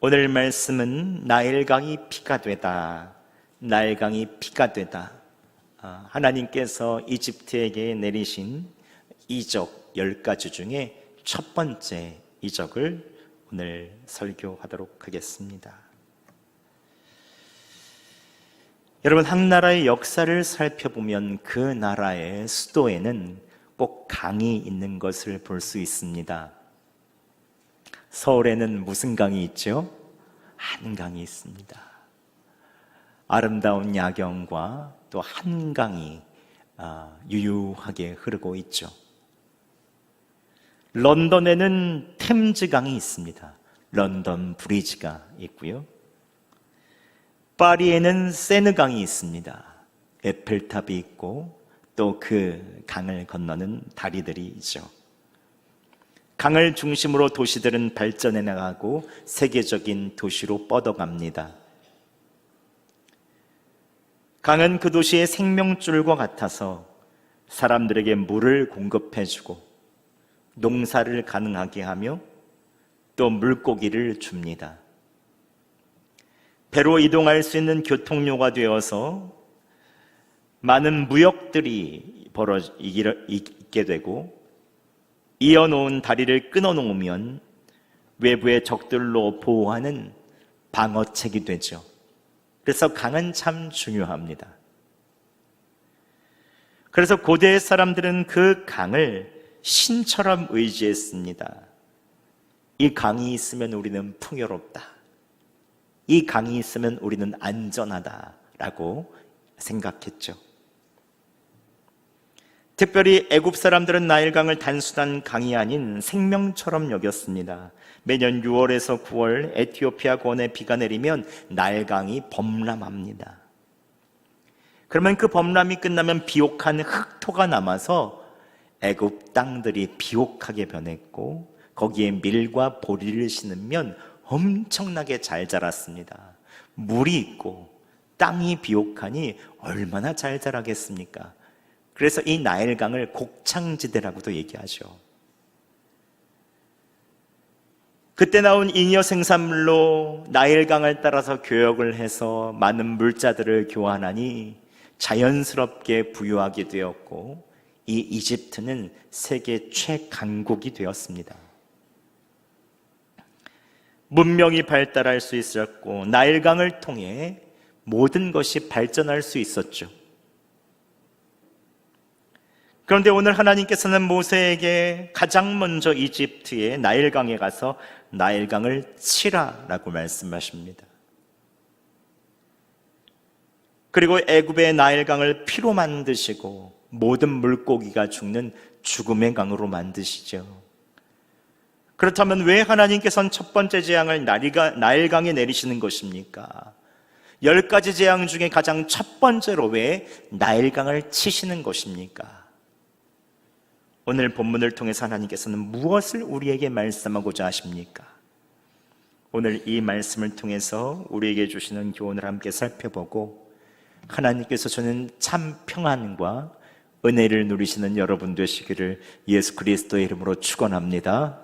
오늘 말씀은 나일강이 피가 되다, 나일강이 피가 되다. 하나님께서 이집트에게 내리신 이적 10가지 중에 첫 번째 이적을 오늘 설교하도록 하겠습니다. 여러분, 한 나라의 역사를 살펴보면 그 나라의 수도에는 꼭 강이 있는 것을 볼 수 있습니다. 서울에는 무슨 강이 있죠? 한강이 있습니다. 아름다운 야경과 또 한강이 유유하게 흐르고 있죠. 런던에는 템즈강이 있습니다. 런던 브리지가 있고요. 파리에는 세느강이 있습니다. 에펠탑이 있고 또 그 강을 건너는 다리들이 있죠. 강을 중심으로 도시들은 발전해 나가고 세계적인 도시로 뻗어갑니다. 강은 그 도시의 생명줄과 같아서 사람들에게 물을 공급해주고 농사를 가능하게 하며 또 물고기를 줍니다. 배로 이동할 수 있는 교통료가 되어서 많은 무역들이 있게 되고, 이어놓은 다리를 끊어놓으면 외부의 적들로 보호하는 방어책이 되죠. 그래서 강은 참 중요합니다. 그래서 고대 사람들은 그 강을 신처럼 의지했습니다. 이 강이 있으면 우리는 풍요롭다, 이 강이 있으면 우리는 안전하다라고 생각했죠. 특별히 애굽 사람들은 나일강을 단순한 강이 아닌 생명처럼 여겼습니다. 매년 6월에서 9월 에티오피아 고원에 비가 내리면 나일강이 범람합니다. 그러면 그 범람이 끝나면 비옥한 흙토가 남아서 애굽 땅들이 비옥하게 변했고, 거기에 밀과 보리를 심으면 엄청나게 잘 자랐습니다. 물이 있고 땅이 비옥하니 얼마나 잘 자라겠습니까? 그래서 이 나일강을 곡창지대라고도 얘기하죠. 그때 나온 잉여 생산물로 나일강을 따라서 교역을 해서 많은 물자들을 교환하니 자연스럽게 부유하게 되었고, 이 이집트는 세계 최강국이 되었습니다. 문명이 발달할 수 있었고, 나일강을 통해 모든 것이 발전할 수 있었죠. 그런데 오늘 하나님께서는 모세에게 가장 먼저 이집트의 나일강에 가서 나일강을 치라라고 말씀하십니다. 그리고 애굽의 나일강을 피로 만드시고 모든 물고기가 죽는 죽음의 강으로 만드시죠. 그렇다면 왜 하나님께서는 첫 번째 재앙을 나일강에 내리시는 것입니까? 10가지 재앙 중에 가장 첫 번째로 왜 나일강을 치시는 것입니까? 오늘 본문을 통해서 하나님께서는 무엇을 우리에게 말씀하고자 하십니까? 오늘 이 말씀을 통해서 우리에게 주시는 교훈을 함께 살펴보고, 하나님께서 주는 참 평안과 은혜를 누리시는 여러분 되시기를 예수 그리스도의 이름으로 축원합니다.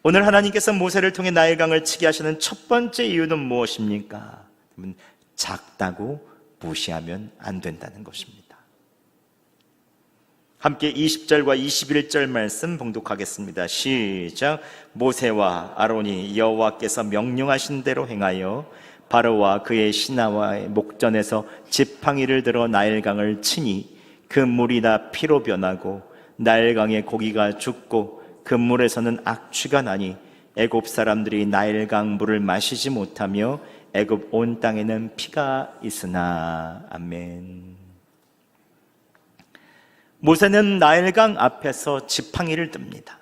오늘 하나님께서 모세를 통해 나일강을 치게 하시는 첫 번째 이유는 무엇입니까? 작다고 무시하면 안 된다는 것입니다. 함께 20절과 21절 말씀 봉독하겠습니다. 시작. 모세와 아론이 여호와께서 명령하신 대로 행하여 바로와 그의 신하와의 목전에서 지팡이를 들어 나일강을 치니 그 물이 다 피로 변하고 나일강의 고기가 죽고 그 물에서는 악취가 나니 애굽 사람들이 나일강 물을 마시지 못하며 애굽 온 땅에는 피가 있으나. 아멘. 모세는 나일강 앞에서 지팡이를 듭니다.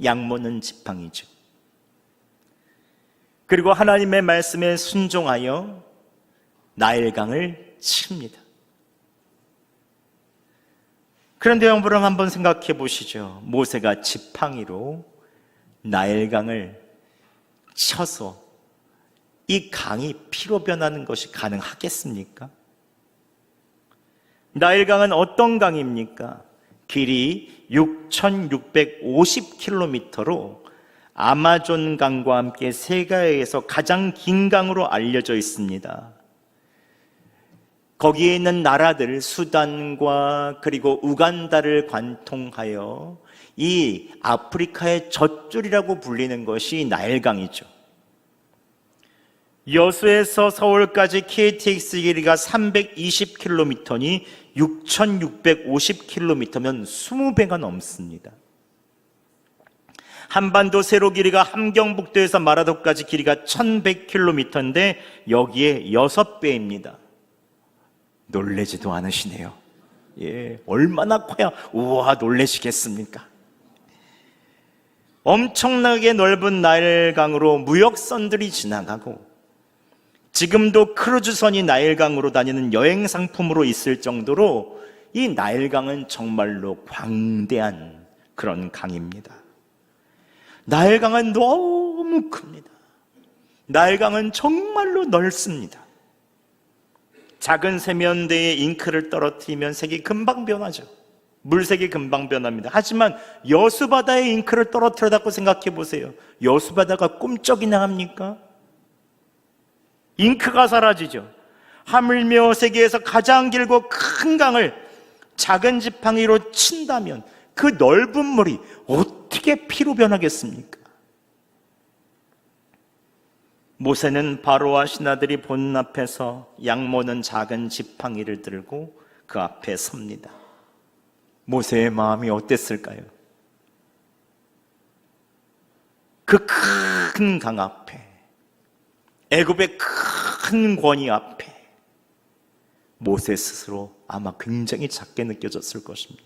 양모는 지팡이죠. 그리고 하나님의 말씀에 순종하여 나일강을 칩니다. 그런데 여러분 한번 생각해 보시죠. 모세가 지팡이로 나일강을 쳐서 이 강이 피로 변하는 것이 가능하겠습니까? 나일강은 어떤 강입니까? 길이 6,650km로 아마존 강과 함께 세계에서 가장 긴 강으로 알려져 있습니다. 거기에 있는 나라들 수단과 그리고 우간다를 관통하여 이 아프리카의 젖줄이라고 불리는 것이 나일강이죠. 여수에서 서울까지 KTX 길이가 320km니 6,650km면 20배가 넘습니다. 한반도 세로 길이가 함경북도에서 마라도까지 길이가 1,100km인데 여기에 6배입니다. 놀래지도 않으시네요. 예, 얼마나 커야 우와 놀래시겠습니까? 엄청나게 넓은 나일강으로 무역선들이 지나가고 지금도 크루즈선이 나일강으로 다니는 여행 상품으로 있을 정도로 이 나일강은 정말로 광대한 그런 강입니다. 나일강은 너무 큽니다. 나일강은 정말로 넓습니다. 작은 세면대에 잉크를 떨어뜨리면 색이 금방 변하죠. 물색이 금방 변합니다. 하지만 여수바다에 잉크를 떨어뜨려다고 생각해 보세요. 여수바다가 꿈쩍이나 합니까? 잉크가 사라지죠. 하물며 세계에서 가장 길고 큰 강을 작은 지팡이로 친다면 그 넓은 물이 어떻게 피로 변하겠습니까? 모세는 바로와 신하들이 보는 앞에서 양모는 작은 지팡이를 들고 그 앞에 섭니다. 모세의 마음이 어땠을까요? 그 큰 강 앞에, 애굽의 큰 권위 앞에 모세 스스로 아마 굉장히 작게 느껴졌을 것입니다.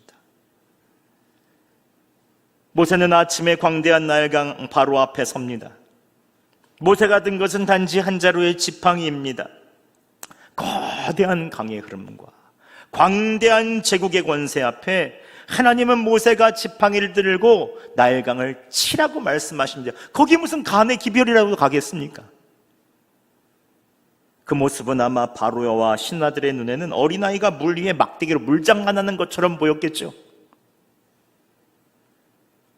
모세는 아침에 광대한 나일강 바로 앞에 섭니다. 모세가 든 것은 단지 한 자루의 지팡이입니다. 거대한 강의 흐름과 광대한 제국의 권세 앞에 하나님은 모세가 지팡이를 들고 나일강을 치라고 말씀하십니다. 거기 무슨 간의 기별이라도 가겠습니까? 그 모습은 아마 바로와 신하들의 눈에는 어린아이가 물 위에 막대기로 물장난하는 것처럼 보였겠죠.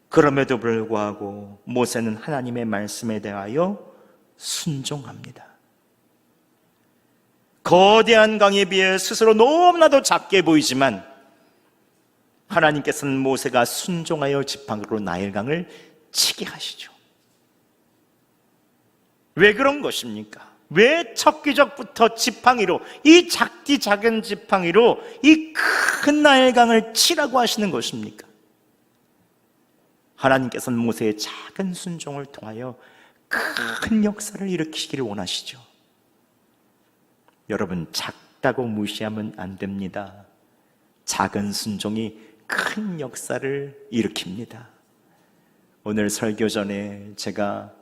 그럼에도 불구하고 모세는 하나님의 말씀에 대하여 순종합니다. 거대한 강에 비해 스스로 너무나도 작게 보이지만 하나님께서는 모세가 순종하여 지팡이로 나일강을 치게 하시죠. 왜 그런 것입니까? 왜 첫 기적부터 지팡이로, 이 작디 작은 지팡이로 이 큰 나일강을 치라고 하시는 것입니까? 하나님께서는 모세의 작은 순종을 통하여 큰 역사를 일으키시기를 원하시죠. 여러분, 작다고 무시하면 안 됩니다. 작은 순종이 큰 역사를 일으킵니다. 오늘 설교 전에 제가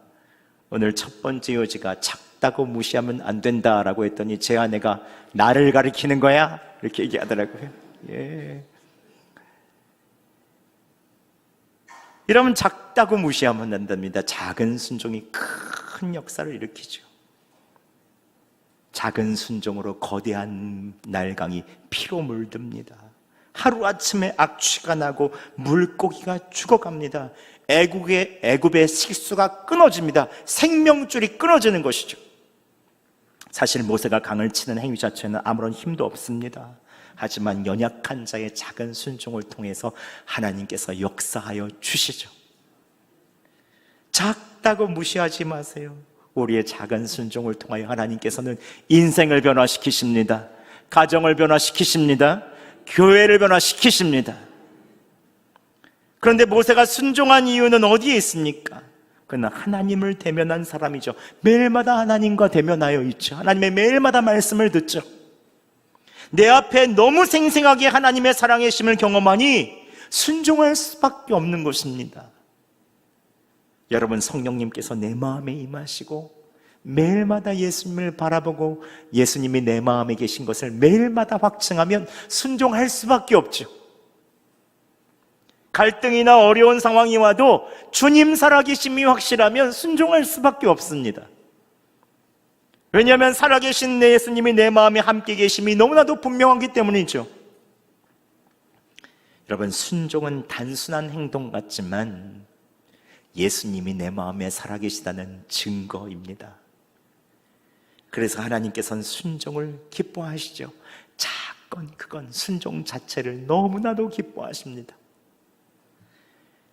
오늘 첫 번째 요지가 작다고 무시하면 안 된다라고 했더니 제 아내가 나를 가리키는 거야? 이렇게 얘기하더라고요. 예. 이러면 작다고 무시하면 안 됩니다. 작은 순종이 큰 역사를 일으키죠. 작은 순종으로 거대한 나일강이 피로 물듭니다. 하루아침에 악취가 나고 물고기가 죽어갑니다. 애굽의 식수가 끊어집니다. 생명줄이 끊어지는 것이죠. 사실 모세가 강을 치는 행위 자체는 아무런 힘도 없습니다. 하지만 연약한 자의 작은 순종을 통해서 하나님께서 역사하여 주시죠. 작다고 무시하지 마세요. 우리의 작은 순종을 통하여 하나님께서는 인생을 변화시키십니다. 가정을 변화시키십니다. 교회를 변화시키십니다. 그런데 모세가 순종한 이유는 어디에 있습니까? 그는 하나님을 대면한 사람이죠. 매일마다 하나님과 대면하여 있죠. 하나님의 매일마다 말씀을 듣죠. 내 앞에 너무 생생하게 하나님의 사랑의 심을 경험하니 순종할 수밖에 없는 것입니다. 여러분, 성령님께서 내 마음에 임하시고 매일마다 예수님을 바라보고 예수님이 내 마음에 계신 것을 매일마다 확증하면 순종할 수밖에 없죠. 갈등이나 어려운 상황이 와도 주님 살아계심이 확실하면 순종할 수밖에 없습니다. 왜냐하면 살아계신 내 예수님이 내 마음에 함께 계심이 너무나도 분명하기 때문이죠. 여러분, 순종은 단순한 행동 같지만 예수님이 내 마음에 살아계시다는 증거입니다. 그래서 하나님께서는 순종을 기뻐하시죠. 작건 크건 순종 자체를 너무나도 기뻐하십니다.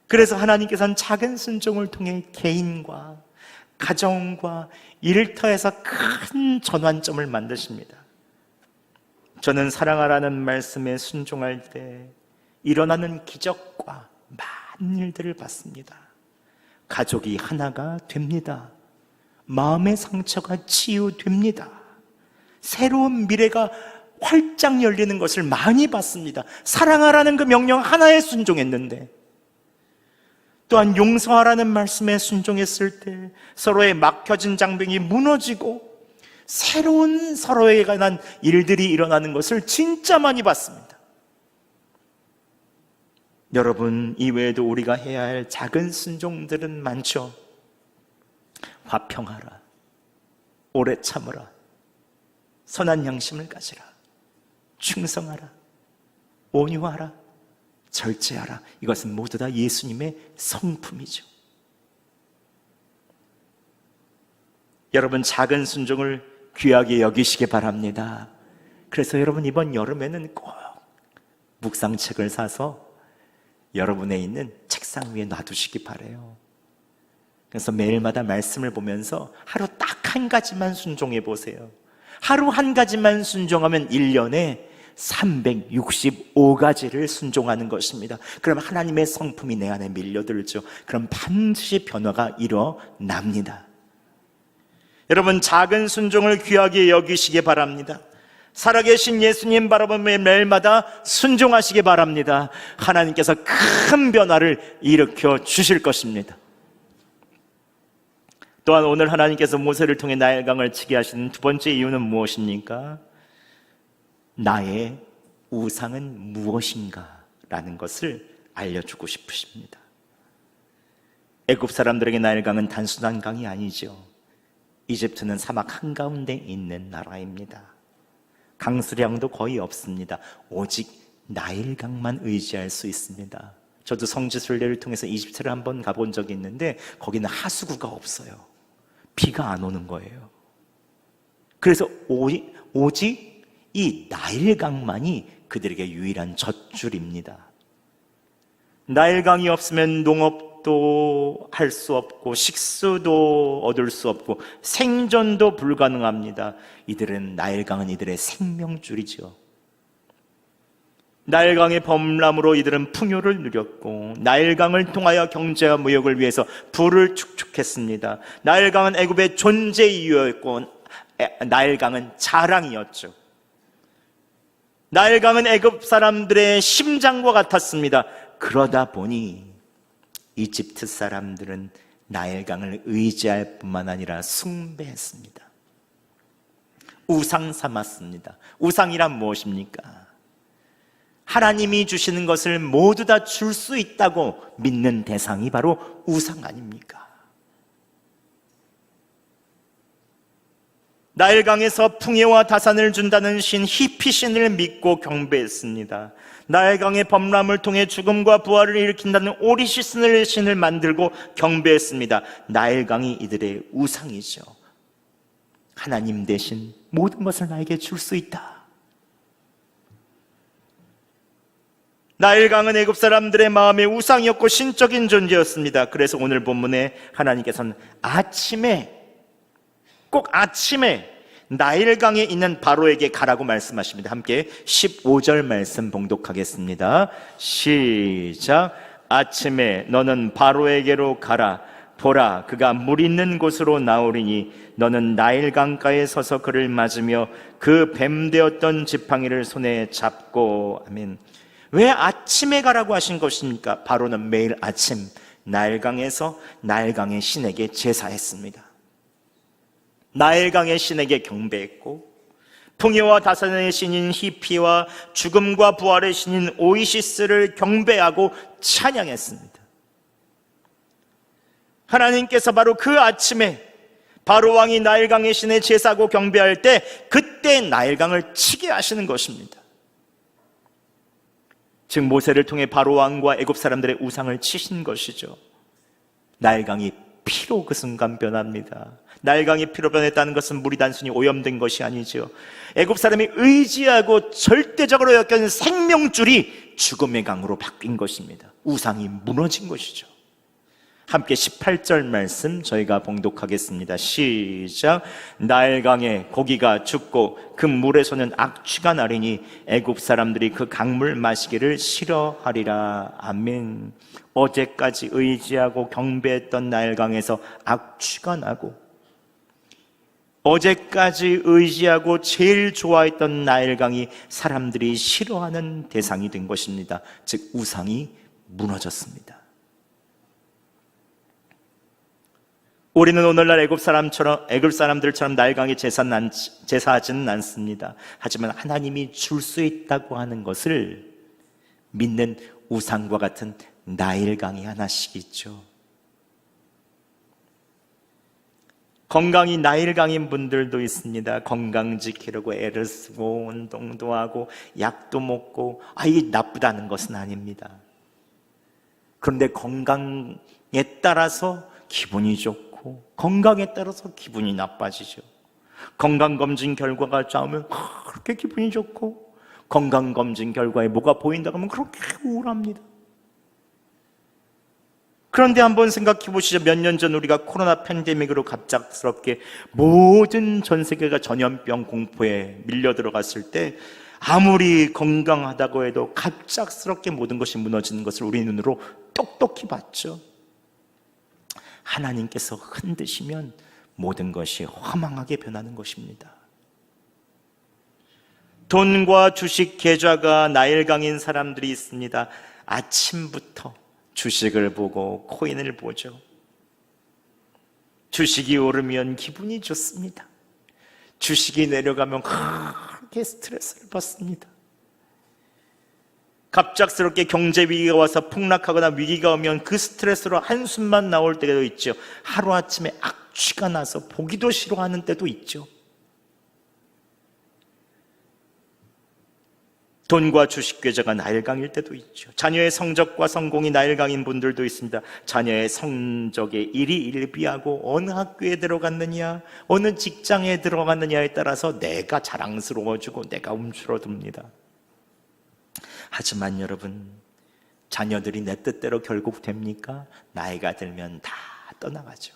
그래서 하나님께서는 작은 순종을 통해 개인과 가정과 일터에서 큰 전환점을 만드십니다. 저는 사랑하라는 말씀에 순종할 때 일어나는 기적과 많은 일들을 봤습니다. 가족이 하나가 됩니다. 마음의 상처가 치유됩니다. 새로운 미래가 활짝 열리는 것을 많이 봤습니다. 사랑하라는 그 명령 하나에 순종했는데, 또한 용서하라는 말씀에 순종했을 때 서로의 막혀진 장벽이 무너지고 새로운 서로에 관한 일들이 일어나는 것을 진짜 많이 봤습니다. 여러분, 이외에도 우리가 해야 할 작은 순종들은 많죠. 화평하라, 오래 참으라, 선한 양심을 가지라, 충성하라, 온유하라, 절제하라. 이것은 모두 다 예수님의 성품이죠. 여러분, 작은 순종을 귀하게 여기시기 바랍니다. 그래서 여러분, 이번 여름에는 꼭 묵상책을 사서 여러분의 있는 책상 위에 놔두시기 바라요. 그래서 매일마다 말씀을 보면서 하루 딱 한 가지만 순종해 보세요. 하루 한 가지만 순종하면 1년에 365가지를 순종하는 것입니다. 그럼 하나님의 성품이 내 안에 밀려들죠. 그럼 반드시 변화가 일어납니다. 여러분, 작은 순종을 귀하게 여기시기 바랍니다. 살아계신 예수님 바라보며 매일마다 순종하시기 바랍니다. 하나님께서 큰 변화를 일으켜 주실 것입니다. 또한 오늘 하나님께서 모세를 통해 나일강을 치게 하시는 두 번째 이유는 무엇입니까? 나의 우상은 무엇인가? 라는 것을 알려주고 싶으십니다. 애굽 사람들에게 나일강은 단순한 강이 아니죠. 이집트는 사막 한가운데 있는 나라입니다. 강수량도 거의 없습니다. 오직 나일강만 의지할 수 있습니다. 저도 성지순례를 통해서 이집트를 한번 가본 적이 있는데 거기는 하수구가 없어요. 비가 안 오는 거예요. 그래서 오직 이 나일강만이 그들에게 유일한 젖줄입니다. 나일강이 없으면 농업도 할 수 없고 식수도 얻을 수 없고 생존도 불가능합니다. 나일강은 이들의 생명줄이죠. 나일강의 범람으로 이들은 풍요를 누렸고, 나일강을 통하여 경제와 무역을 위해서 부를 축축했습니다. 나일강은 애굽의 존재 이유였고, 나일강은 자랑이었죠. 나일강은 애굽 사람들의 심장과 같았습니다. 그러다 보니 이집트 사람들은 나일강을 의지할 뿐만 아니라 숭배했습니다. 우상 삼았습니다. 우상이란 무엇입니까? 하나님이 주시는 것을 모두 다 줄 수 있다고 믿는 대상이 바로 우상 아닙니까? 나일강에서 풍요와 다산을 준다는 신 히피신을 믿고 경배했습니다. 나일강의 범람을 통해 죽음과 부활을 일으킨다는 오리시스를 신을 만들고 경배했습니다. 나일강이 이들의 우상이죠. 하나님 대신 모든 것을 나에게 줄 수 있다. 나일강은 애굽 사람들의 마음의 우상이었고 신적인 존재였습니다. 그래서 오늘 본문에 하나님께서는 꼭 아침에 나일강에 있는 바로에게 가라고 말씀하십니다. 함께 15절 말씀 봉독하겠습니다. 시작. 아침에 너는 바로에게로 가라. 보라, 그가 물 있는 곳으로 나오리니 너는 나일강가에 서서 그를 맞으며 그 뱀되었던 지팡이를 손에 잡고. 아멘. 왜 아침에 가라고 하신 것입니까? 바로는 매일 아침 나일강에서 나일강의 신에게 제사했습니다. 나일강의 신에게 경배했고, 풍요와 다산의 신인 히피와 죽음과 부활의 신인 오이시스를 경배하고 찬양했습니다. 하나님께서 바로 그 아침에 바로 왕이 나일강의 신에 제사하고 경배할 때 그때 나일강을 치게 하시는 것입니다. 즉 모세를 통해 바로 왕과 애굽 사람들의 우상을 치신 것이죠. 나일강이 피로 그 순간 변합니다. 나일강이 피로 변했다는 것은 물이 단순히 오염된 것이 아니죠. 애굽 사람이 의지하고 절대적으로 여겼던 생명줄이 죽음의 강으로 바뀐 것입니다. 우상이 무너진 것이죠. 함께 18절 말씀 저희가 봉독하겠습니다. 시작. 나일강에 고기가 죽고 그 물에서는 악취가 나리니 애굽 사람들이 그 강물 마시기를 싫어하리라. 아멘. 어제까지 의지하고 경배했던 나일강에서 악취가 나고, 어제까지 의지하고 제일 좋아했던 나일강이 사람들이 싫어하는 대상이 된 것입니다. 즉 우상이 무너졌습니다. 우리는 오늘날 애굽 사람들처럼 나일강에 제사하지는 않습니다. 하지만 하나님이 줄 수 있다고 하는 것을 믿는 우상과 같은 나일강이 하나씩 있죠. 건강이 나일강인 분들도 있습니다. 건강 지키려고 애를 쓰고 운동도 하고 약도 먹고, 이게 나쁘다는 것은 아닙니다. 그런데 건강에 따라서 기분이 좋고 건강에 따라서 기분이 나빠지죠. 건강검진 결과가 좋으면 그렇게 기분이 좋고, 건강검진 결과에 뭐가 보인다고 하면 그렇게 우울합니다. 그런데 한번 생각해 보시죠. 몇 년 전 우리가 코로나 팬데믹으로 갑작스럽게 모든 전 세계가 전염병 공포에 밀려 들어갔을 때 아무리 건강하다고 해도 갑작스럽게 모든 것이 무너지는 것을 우리 눈으로 똑똑히 봤죠. 하나님께서 흔드시면 모든 것이 허망하게 변하는 것입니다. 돈과 주식 계좌가 나일강인 사람들이 있습니다. 아침부터 주식을 보고 코인을 보죠. 주식이 오르면 기분이 좋습니다. 주식이 내려가면 그렇게 스트레스를 받습니다. 갑작스럽게 경제 위기가 와서 폭락하거나 위기가 오면 그 스트레스로 한숨만 나올 때도 있죠. 하루아침에 악취가 나서 보기도 싫어하는 때도 있죠. 돈과 주식 계좌가 나일강일 때도 있죠. 자녀의 성적과 성공이 나일강인 분들도 있습니다. 자녀의 성적에 일희일비하고 어느 학교에 들어갔느냐, 어느 직장에 들어갔느냐에 따라서 내가 자랑스러워지고 내가 움츠러듭니다. 하지만 여러분, 자녀들이 내 뜻대로 결국 됩니까? 나이가 들면 다 떠나가죠.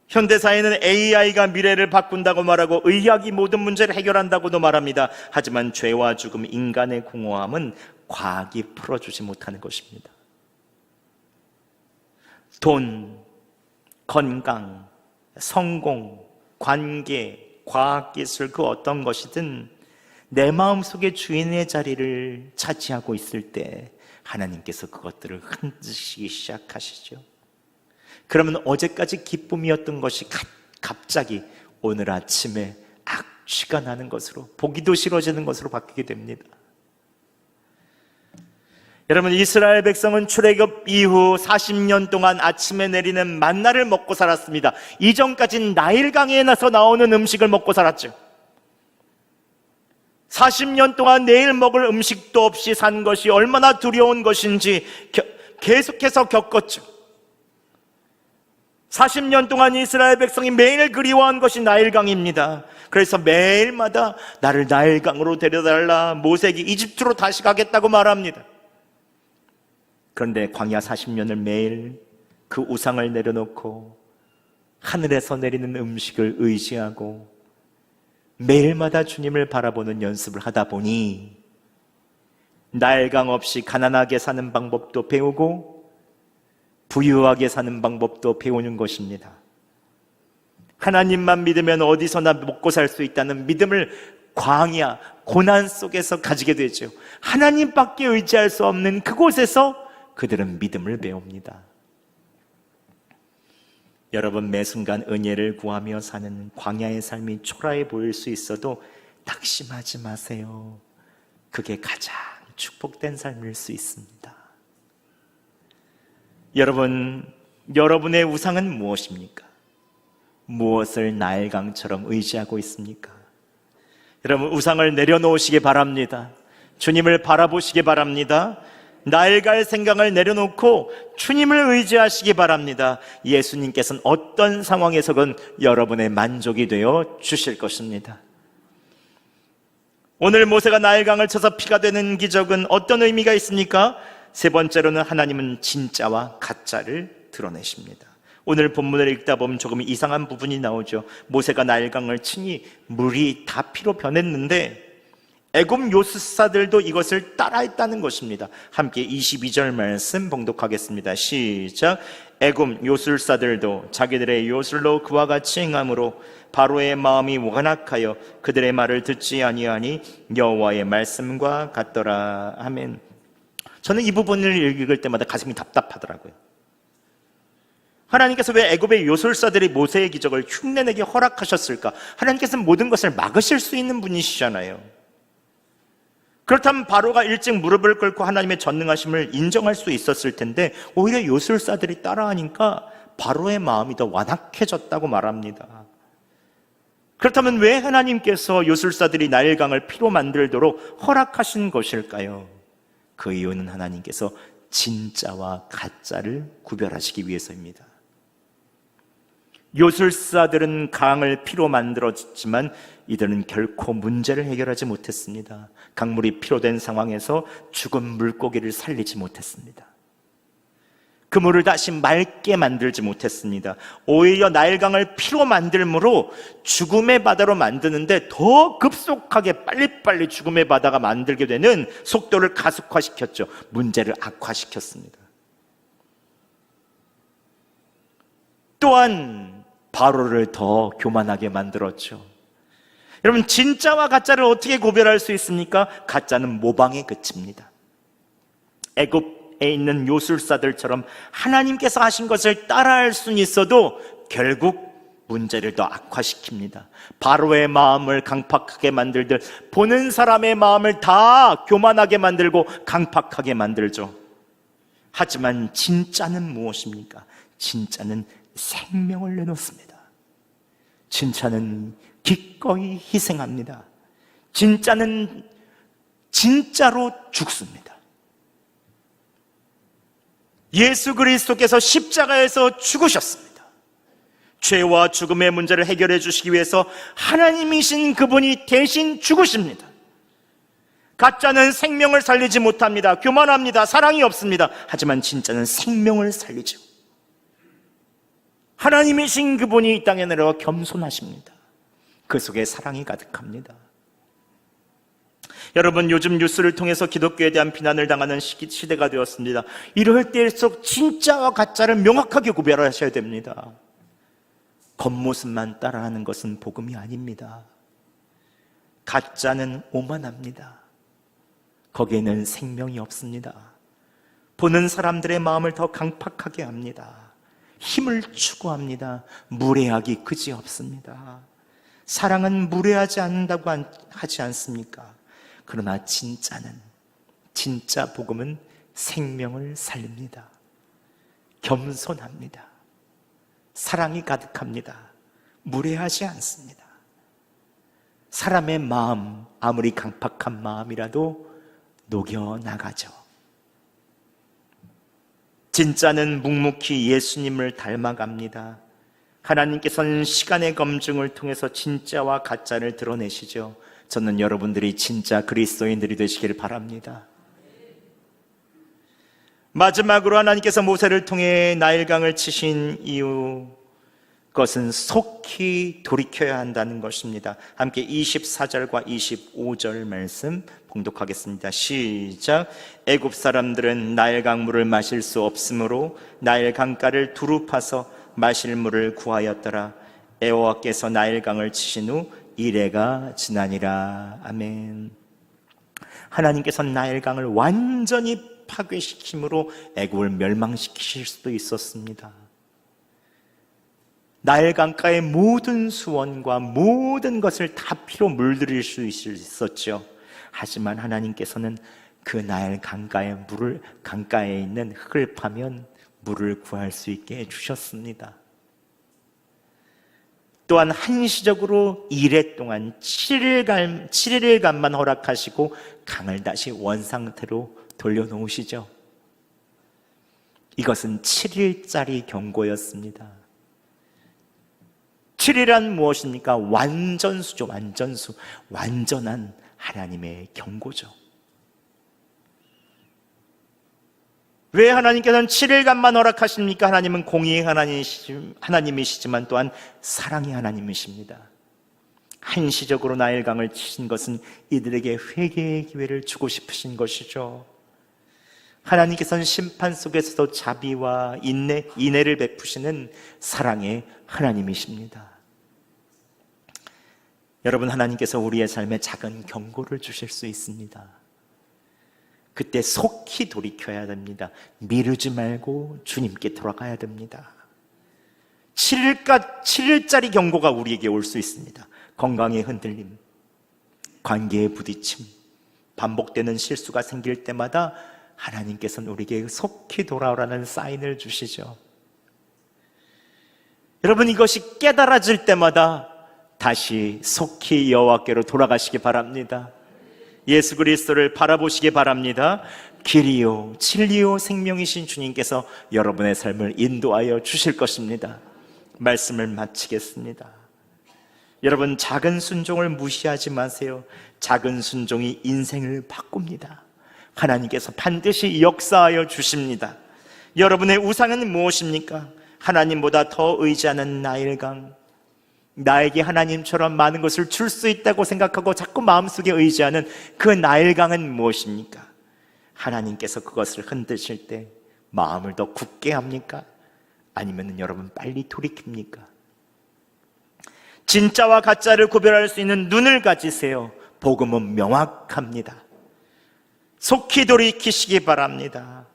현대사회는 AI가 미래를 바꾼다고 말하고 의학이 모든 문제를 해결한다고도 말합니다. 하지만 죄와 죽음, 인간의 공허함은 과학이 풀어주지 못하는 것입니다. 돈, 건강, 성공, 관계, 과학기술, 그 어떤 것이든 내 마음속에 주인의 자리를 차지하고 있을 때 하나님께서 그것들을 흔드시기 시작하시죠. 그러면 어제까지 기쁨이었던 것이 갑자기 오늘 아침에 악취가 나는 것으로, 보기도 싫어지는 것으로 바뀌게 됩니다. 여러분, 이스라엘 백성은 출애굽 이후 40년 동안 아침에 내리는 만나를 먹고 살았습니다. 이전까지는 나일강에 나서 나오는 음식을 먹고 살았죠. 40년 동안 내일 먹을 음식도 없이 산 것이 얼마나 두려운 것인지 계속해서 겪었죠. 40년 동안 이스라엘 백성이 매일 그리워한 것이 나일강입니다. 그래서 매일마다 나를 나일강으로 데려달라, 모세에게 이집트로 다시 가겠다고 말합니다. 그런데 광야 40년을 매일 그 우상을 내려놓고 하늘에서 내리는 음식을 의지하고 매일마다 주님을 바라보는 연습을 하다 보니 나일강 없이 가난하게 사는 방법도 배우고 부유하게 사는 방법도 배우는 것입니다. 하나님만 믿으면 어디서나 먹고 살 수 있다는 믿음을 광야, 고난 속에서 가지게 되죠. 하나님밖에 의지할 수 없는 그곳에서 그들은 믿음을 배웁니다. 여러분, 매 순간 은혜를 구하며 사는 광야의 삶이 초라해 보일 수 있어도 낙심하지 마세요. 그게 가장 축복된 삶일 수 있습니다. 여러분, 여러분의 우상은 무엇입니까? 무엇을 나일강처럼 의지하고 있습니까? 여러분, 우상을 내려놓으시기 바랍니다. 주님을 바라보시기 바랍니다. 나일갈 생각을 내려놓고 주님을 의지하시기 바랍니다. 예수님께서는 어떤 상황에서건 여러분의 만족이 되어 주실 것입니다. 오늘 모세가 나일강을 쳐서 피가 되는 기적은 어떤 의미가 있습니까? 세 번째로는 하나님은 진짜와 가짜를 드러내십니다. 오늘 본문을 읽다 보면 조금 이상한 부분이 나오죠. 모세가 나일강을 치니 물이 다 피로 변했는데 애굽 요술사들도 이것을 따라했다는 것입니다. 함께 22절 말씀 봉독하겠습니다. 시작. 애굽 요술사들도 자기들의 요술로 그와 같이 행함으로 바로의 마음이 완악하여 그들의 말을 듣지 아니하니 여호와의 말씀과 같더라. 아멘. 저는 이 부분을 읽을 때마다 가슴이 답답하더라고요. 하나님께서 왜 애굽의 요술사들이 모세의 기적을 흉내내게 허락하셨을까? 하나님께서는 모든 것을 막으실 수 있는 분이시잖아요. 그렇다면 바로가 일찍 무릎을 꿇고 하나님의 전능하심을 인정할 수 있었을 텐데 오히려 요술사들이 따라하니까 바로의 마음이 더 완악해졌다고 말합니다. 그렇다면 왜 하나님께서 요술사들이 나일강을 피로 만들도록 허락하신 것일까요? 그 이유는 하나님께서 진짜와 가짜를 구별하시기 위해서입니다. 요술사들은 강을 피로 만들었지만 이들은 결코 문제를 해결하지 못했습니다. 강물이 피로 된 상황에서 죽은 물고기를 살리지 못했습니다. 그 물을 다시 맑게 만들지 못했습니다. 오히려 나일강을 피로 만들므로 죽음의 바다로 만드는데 더 급속하게 빨리빨리 죽음의 바다가 만들게 되는 속도를 가속화시켰죠. 문제를 악화시켰습니다. 또한 바로를 더 교만하게 만들었죠. 여러분, 진짜와 가짜를 어떻게 구별할 수 있습니까? 가짜는 모방에 그칩니다. 애굽에 있는 요술사들처럼 하나님께서 하신 것을 따라할 수는 있어도 결국 문제를 더 악화시킵니다. 바로의 마음을 강팍하게 만들듯 보는 사람의 마음을 다 교만하게 만들고 강팍하게 만들죠. 하지만 진짜는 무엇입니까? 진짜는 생명을 내놓습니다. 진짜는 기꺼이 희생합니다. 진짜는 진짜로 죽습니다. 예수 그리스도께서 십자가에서 죽으셨습니다. 죄와 죽음의 문제를 해결해 주시기 위해서 하나님이신 그분이 대신 죽으십니다. 가짜는 생명을 살리지 못합니다. 교만합니다. 사랑이 없습니다. 하지만 진짜는 생명을 살리죠. 하나님이신 그분이 이 땅에 내려와 겸손하십니다. 그 속에 사랑이 가득합니다. 여러분, 요즘 뉴스를 통해서 기독교에 대한 비난을 당하는 시대가 되었습니다. 이럴 때일수록 진짜와 가짜를 명확하게 구별하셔야 됩니다. 겉모습만 따라하는 것은 복음이 아닙니다. 가짜는 오만합니다. 거기에는 생명이 없습니다. 보는 사람들의 마음을 더 강팍하게 합니다. 힘을 추구합니다. 무례하기 그지없습니다. 사랑은 무례하지 않는다고 하지 않습니까? 그러나 진짜 복음은 생명을 살립니다. 겸손합니다. 사랑이 가득합니다. 무례하지 않습니다. 사람의 마음, 아무리 강팍한 마음이라도 녹여나가죠. 진짜는 묵묵히 예수님을 닮아갑니다. 하나님께서는 시간의 검증을 통해서 진짜와 가짜를 드러내시죠. 저는 여러분들이 진짜 그리스도인들이 되시길 바랍니다. 마지막으로 하나님께서 모세를 통해 나일강을 치신 이유, 그것은 속히 돌이켜야 한다는 것입니다. 함께 24절과 25절 말씀 봉독하겠습니다. 시작. 애굽 사람들은 나일강 물을 마실 수 없으므로 나일 강가를 두루 파서 마실 물을 구하였더라. 여호와께서 나일강을 치신 후 이레가 지나니라. 아멘. 하나님께서는 나일강을 완전히 파괴시킴으로 애굽을 멸망시키실 수도 있었습니다. 나일강가의 모든 수원과 모든 것을 다 피로 물들일 수 있었죠. 하지만 하나님께서는 그 나일 강가에 있는 흙을 파면 물을 구할 수 있게 해주셨습니다. 또한 한시적으로 이레 동안 7일간만 허락하시고 강을 다시 원상태로 돌려놓으시죠. 이것은 7일짜리 경고였습니다. 7일은 무엇입니까? 완전수죠. 완전수. 완전한 하나님의 경고죠. 왜 하나님께서는 7일간만 허락하십니까? 하나님은 공의의 하나님이시지만 또한 사랑의 하나님이십니다. 한시적으로 나일강을 치신 것은 이들에게 회개의 기회를 주고 싶으신 것이죠. 하나님께서는 심판 속에서도 자비와 인애를 베푸시는 사랑의 하나님이십니다. 여러분, 하나님께서 우리의 삶에 작은 경고를 주실 수 있습니다. 그때 속히 돌이켜야 됩니다. 미루지 말고 주님께 돌아가야 됩니다. 7일짜리 경고가 우리에게 올 수 있습니다. 건강의 흔들림, 관계의 부딪힘, 반복되는 실수가 생길 때마다 하나님께서는 우리에게 속히 돌아오라는 사인을 주시죠. 여러분, 이것이 깨달아질 때마다 다시 속히 여호와께로 돌아가시기 바랍니다. 예수 그리스도를 바라보시기 바랍니다. 길이요 진리요 생명이신 주님께서 여러분의 삶을 인도하여 주실 것입니다. 말씀을 마치겠습니다. 여러분, 작은 순종을 무시하지 마세요. 작은 순종이 인생을 바꿉니다. 하나님께서 반드시 역사하여 주십니다. 여러분의 우상은 무엇입니까? 하나님보다 더 의지하는 나일강, 나에게 하나님처럼 많은 것을 줄 수 있다고 생각하고 자꾸 마음속에 의지하는 그 나일강은 무엇입니까? 하나님께서 그것을 흔드실 때 마음을 더 굳게 합니까? 아니면 여러분 빨리 돌이킵니까? 진짜와 가짜를 구별할 수 있는 눈을 가지세요. 복음은 명확합니다. 속히 돌이키시기 바랍니다.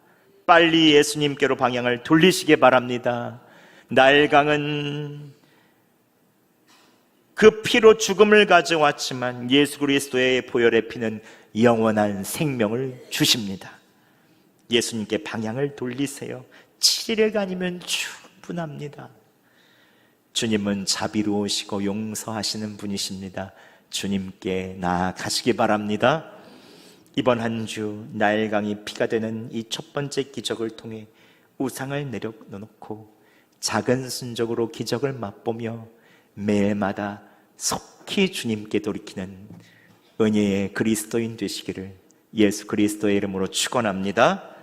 빨리 예수님께로 방향을 돌리시기 바랍니다. 나일강은 그 피로 죽음을 가져왔지만 예수 그리스도의 보혈의 피는 영원한 생명을 주십니다. 예수님께 방향을 돌리세요. 7일간이면 충분합니다. 주님은 자비로우시고 용서하시는 분이십니다. 주님께 나아가시기 바랍니다. 이번 한 주 나일강이 피가 되는 이 첫 번째 기적을 통해 우상을 내려놓고 작은 순종으로 기적을 맛보며 매일마다 속히 주님께 돌이키는 은혜의 그리스도인 되시기를 예수 그리스도의 이름으로 축원합니다.